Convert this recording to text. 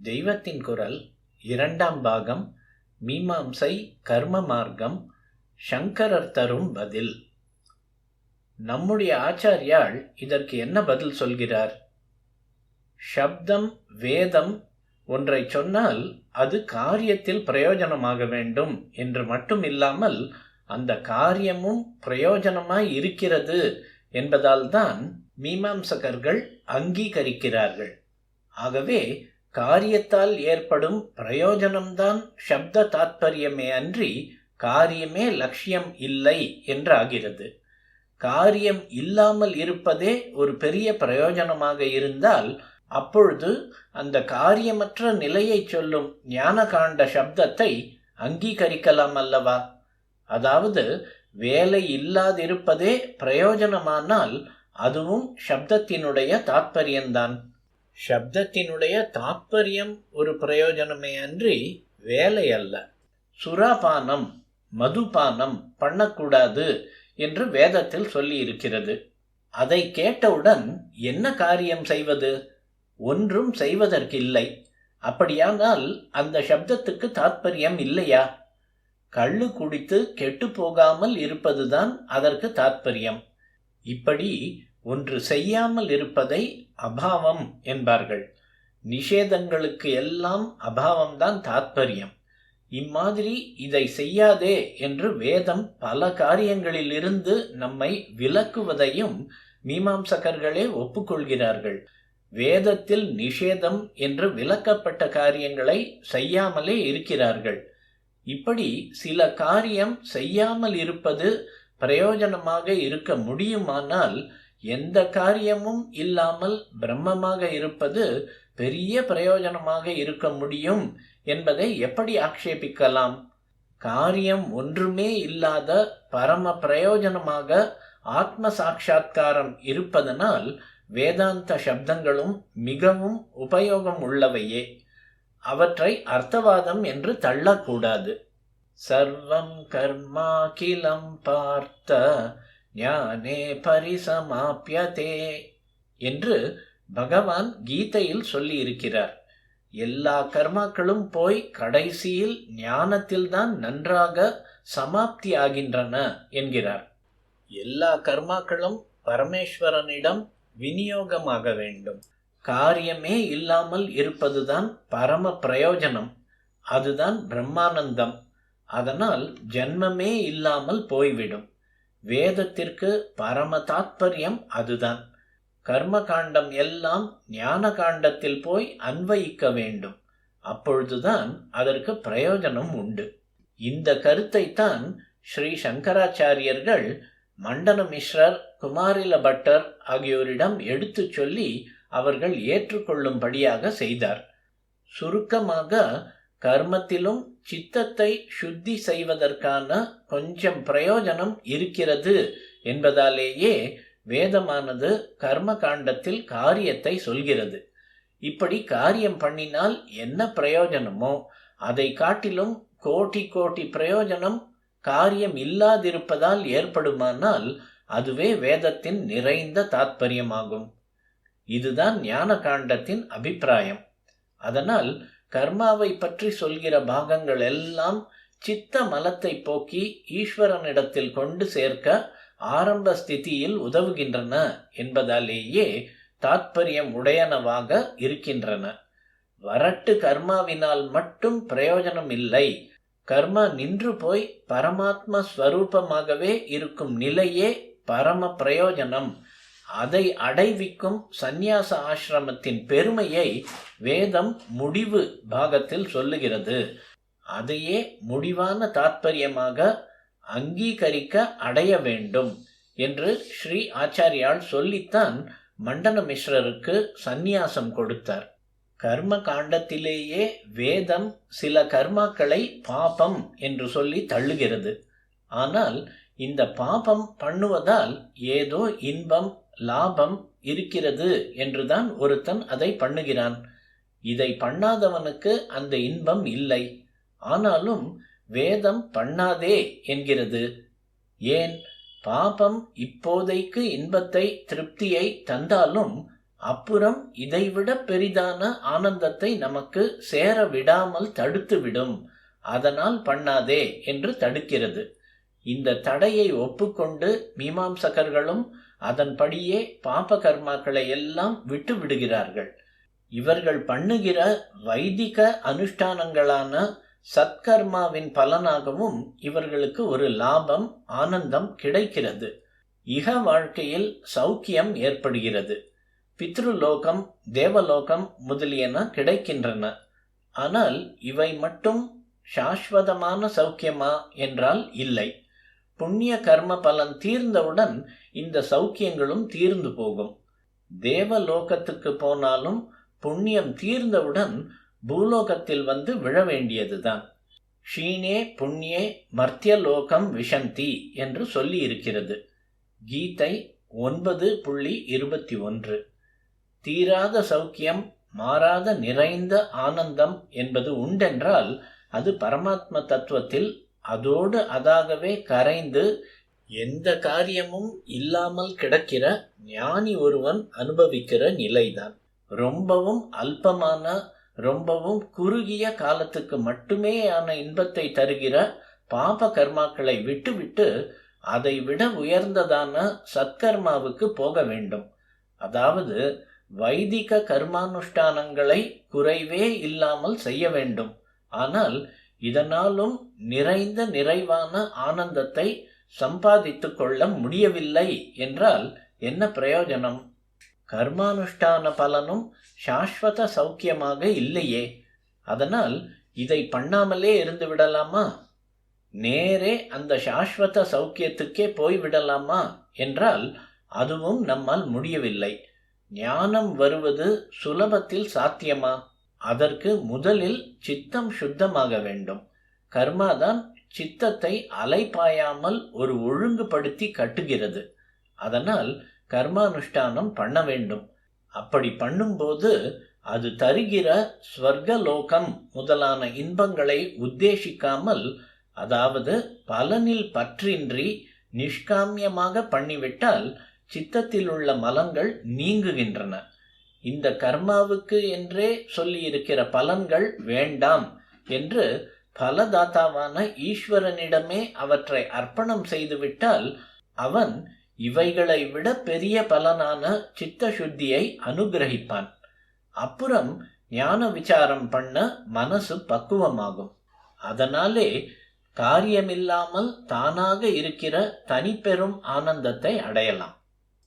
தெய்வத்தின் குரல் இரண்டாம் பாகம் மீமாம்சை கர்ம மார்க்கம் சங்கரர் தரும் பதில். நம்முடைய ஆச்சாரியால் இதற்கு என்ன பதில் சொல்கிறார்? சப்தம் வேதம் ஒன்றை சொன்னால் அது காரியத்தில் பிரயோஜனமாக வேண்டும் என்று மட்டும் இல்லாமல் அந்த காரியமும் பிரயோஜனமாய் இருக்கிறது என்பதால் தான் மீமாம்சகர்கள் அங்கீகரிக்கிறார்கள். ஆகவே காரியத்தால் ஏற்படும் பிரயோஜனம்தான் சப்த தாத்பரியமே அன்றி காரியமே லட்சியம் இல்லை என்றாகிறது. காரியம் இல்லாமல் இருப்பதே ஒரு பெரிய பிரயோஜனமாக இருந்தால் அப்பொழுது அந்த காரியமற்ற நிலையை சொல்லும் ஞானகாண்ட சப்தத்தை அங்கீகரிக்கலாம் அல்லவா? அதாவது வேலை இல்லாதிருப்பதே பிரயோஜனமானால் அதுவும் சப்தத்தினுடைய தாத்பரியம்தான். சப்தத்தினுடைய தாத்பரியம் ஒரு பிரயோஜனமே அன்றி வேலை அல்ல. சுராபானம் மதுபானம் பண்ணக்கூடாது என்று வேதத்தில் சொல்லி இருக்கிறது. அதை கேட்டவுடன் என்ன காரியம் செய்வது? ஒன்றும் செய்வதற்கில்லை. அப்படியானால் அந்த சப்தத்துக்கு தாத்பரியம் இல்லையா? கள்ளு குடித்து கெட்டு போகாமல் இருப்பதுதான் அதற்கு தாத்பரியம். இப்படி ஒன்று செய்யாமல் இருப்பதை அபாவம் என்பார்கள். நிஷேதங்களுக்கு எல்லாம் அபாவம்தான் தாத்பரியம். இம்மாதிரி இதை செய்யாதே என்று வேதம் பல காரியங்களிலிருந்து நம்மை விலக்குவதையும் மீமாம்சகர்களே ஒப்புக்கொள்கிறார்கள். வேதத்தில் நிஷேதம் என்று விலக்கப்பட்ட காரியங்களை செய்யாமலே இருக்கிறார்கள். இப்படி சில காரியம் செய்யாமல் இருப்பது பிரயோஜனமாக இருக்க முடியுமானால் எந்த காரியமும் இல்லாமல் பிரம்மமாக இருப்பது பெரிய பிரயோஜனமாக இருக்க முடியும் என்பதை எப்படி ஆக்ஷேபிக்கலாம்? காரியம் ஒன்றுமே இல்லாத பரம பிரயோஜனமாக ஆத்ம சாட்சா்காரம் இருப்பதனால் வேதாந்த சப்தங்களும் மிகவும் உபயோகம் உள்ளவையே. அவற்றை அர்த்தவாதம் என்று தள்ளக்கூடாது. சர்வம் கர்மாகிலம் பார்த்த ஞானே பரிசமாப்யதே என்று பகவான் கீதையில் சொல்லி இருக்கிறார். எல்லா கர்மாக்களும் போய் கடைசியில் ஞானத்தில்தான் நன்றாக சமாப்தி ஆகின்றன என்கிறார். எல்லா கர்மாக்களும் பரமேஸ்வரனிடம் விநியோகமாக வேண்டும். காரியமே இல்லாமல் இருப்பதுதான் பரம பிரயோஜனம். அதுதான் பிரம்மானந்தம். அதனால் ஜன்மமே இல்லாமல் போய்விடும். வேதத்திற்கு பரம தாத்பரியம் அதுதான். கர்ம காண்டம் எல்லாம் ஞான காண்டத்தில் போய் அன்வயிக்க வேண்டும். அப்பொழுதுதான் அதற்கு பிரயோஜனம் உண்டு. இந்த கருத்தைத்தான் ஸ்ரீ சங்கராச்சாரியர்கள் மண்டன மிஸ்ரர், குமாரில பட்டர் ஆகியோரிடம் எடுத்து சொல்லி அவர்கள் ஏற்றுக்கொள்ளும்படியாக செய்தார். சுருக்கமாக கர்மத்திலும் சித்தத்தை சுத்தி செய்வதற்கான கொஞ்சம் பிரயோஜனம் இருக்கிறது என்பதாலேயே வேதமானது கர்ம காண்டத்தில் காரியத்தை சொல்கிறது. இப்படி காரியம் பண்ணினால் என்ன பிரயோஜனமோ அதை காட்டிலும் கோடி கோடி பிரயோஜனம் காரியம் இல்லாதிருப்பதால் ஏற்படுமானால் அதுவே வேதத்தின் நிறைந்த தாத்பரியமாகும். இதுதான் ஞான காண்டத்தின் அபிப்பிராயம். அதனால் கர்மாவை பற்றி சொல்கிற பாகங்கள் எல்லாம் சித்த மலத்தை போக்கி ஈஸ்வரனிடத்தில் கொண்டு சேர்க்க ஆரம்ப ஸ்திதியில் உதவுகின்றன என்பதாலேயே தாத்பரியம் உடையனவாக இருக்கின்றன. வரட்டு கர்மாவினால் மட்டும் பிரயோஜனம் இல்லை. கர்மா நின்று போய் பரமாத்ம ஸ்வரூபமாகவே இருக்கும் நிலையே பரம பிரயோஜனம். அதை அடைவிக்கும் சந்நியாச ஆசிரமத்தின் பெருமையை வேதம் முடிவு பாகத்தில் சொல்லுகிறது. அதையே முடிவான தாத்பரியமாக அங்கீகரிக்க அடைய வேண்டும் என்று ஸ்ரீ ஆச்சாரியால் சொல்லித்தான் மண்டன மிஸ்ரருக்கு சந்நியாசம் கொடுத்தார். கர்ம காண்டத்திலேயே வேதம் சில கர்மாக்களை பாபம் என்று சொல்லி தள்ளுகிறது. ஆனால் இந்த பாபம் பண்ணுவதால் ஏதோ இன்பம் லாபம் இருக்கிறது என்றுதான் ஒருத்தன் அதை பண்ணுகிறான். இதை பண்ணாதவனுக்கு அந்த இன்பம் இல்லை. ஆனாலும் வேதம் பண்ணாதே என்கிறது. ஏன்? பாபம் இப்போதைக்கு இன்பத்தை திருப்தியை தந்தாலும் அப்புறம் இதைவிட பெரிதான ஆனந்தத்தை நமக்கு சேர விடாமல் தடுத்துவிடும். அதனால் பண்ணாதே என்று தடுக்கிறது. இந்த தடையை ஒப்புக்கொண்டு மீமாம்சகர்களும் அதன்படியே பாப கர்மாக்களை எல்லாம் விட்டு விடுகிறார்கள். இவர்கள் பண்ணுகிற வைதிக அனுஷ்டானங்களான சத்கர்மாவின் பலனாகவும் இவர்களுக்கு ஒரு லாபம், ஆனந்தம் கிடைக்கிறது. இக வாழ்க்கையில் சௌக்கியம் ஏற்படுகிறது. பித்ருலோகம், தேவலோகம் முதலியன கிடைக்கின்றன. ஆனால் இவை மட்டும் சாஸ்வதமான சௌக்கியமா என்றால் இல்லை. புண்ணிய கர்ம பலன் தீர்ந்தவுடன் இந்த சௌக்கியங்களும் தீர்ந்து போகும். தேவலோகத்துக்கு போனாலும் புண்ணியம் தீர்ந்தவுடன் பூலோகத்தில் வந்து விழ வேண்டியதுதான். க்ஷீணே புண்ணியே மர்த்தியலோகம் விஷந்தி என்று சொல்லி இருக்கிறது. கீதை 9.21. தீராத சௌக்கியம், மாறாத நிறைந்த ஆனந்தம் என்பது உண்டென்றால் அது பரமாத்ம தத்துவத்தில் அதோடு அதாகவே கரைந்து எந்த காரியமும் இல்லாமல் கிடக்கிற ஞானி ஒருவன் அனுபவிக்கிற நிலைதான். ரொம்பவும் அல்பமான, ரொம்பவும் குறுகிய காலத்துக்கு மட்டுமே ஆன இன்பத்தை தருகிற பாப கர்மாக்களை விட்டுவிட்டு அதை விட உயர்ந்ததான சத்கர்மாவுக்கு போக வேண்டும். அதாவது வைதிக கர்மானுஷ்டானங்களை குறைவே இல்லாமல் செய்ய வேண்டும். ஆனால் இதனாலும் நிறைந்த நிறைவான ஆனந்தத்தை சம்பாதித்து கொள்ள முடியவில்லை என்றால் என்ன பிரயோஜனம்? கர்மானுஷ்டான பலனும் சாஸ்வத சௌக்கியமாக இல்லையே. அதனால் இதை பண்ணாமலே இருந்து விடலாமா? நேரே அந்த சாஸ்வத சௌக்கியத்துக்கே போய்விடலாமா என்றால் அதுவும் நம்மால் முடியவில்லை. ஞானம் வருவது சுலபத்தில் சாத்தியமா? அதற்கு முதலில் சித்தம் சுத்தமாக வேண்டும். கர்மாதான் சித்தத்தை அலைபாயாமல் ஒரு ஒழுங்குபடுத்தி கட்டுகிறது. அதனால் கர்மானுஷ்டானம் பண்ண வேண்டும். அப்படி பண்ணும்போது அது தருகிற ஸ்வர்கலோகம் முதலான இன்பங்களை உத்தேசிக்காமல், அதாவது பலனில் பற்றின்றி நிஷ்காமியமாக பண்ணிவிட்டால் சித்தத்தில் உள்ள மலங்கள் நீங்குகின்றன. இந்த கர்மாவுக்கு என்றே சொல்லியிருக்கிற பலன்கள் வேண்டாம் என்று பலதாத்தாவான ஈஸ்வரனிடமே அவற்றை அர்ப்பணம் செய்துவிட்டால் அவன் இவைகளை விட பெரிய பலனான சித்த சுத்தியை அனுகிரகிப்பான். அப்புறம் ஞான விசாரம் பண்ண மனசு பக்குவமாகும். அதனாலே காரியமில்லாமல் தானாக இருக்கிற தனிப்பெரும் ஆனந்தத்தை அடையலாம்.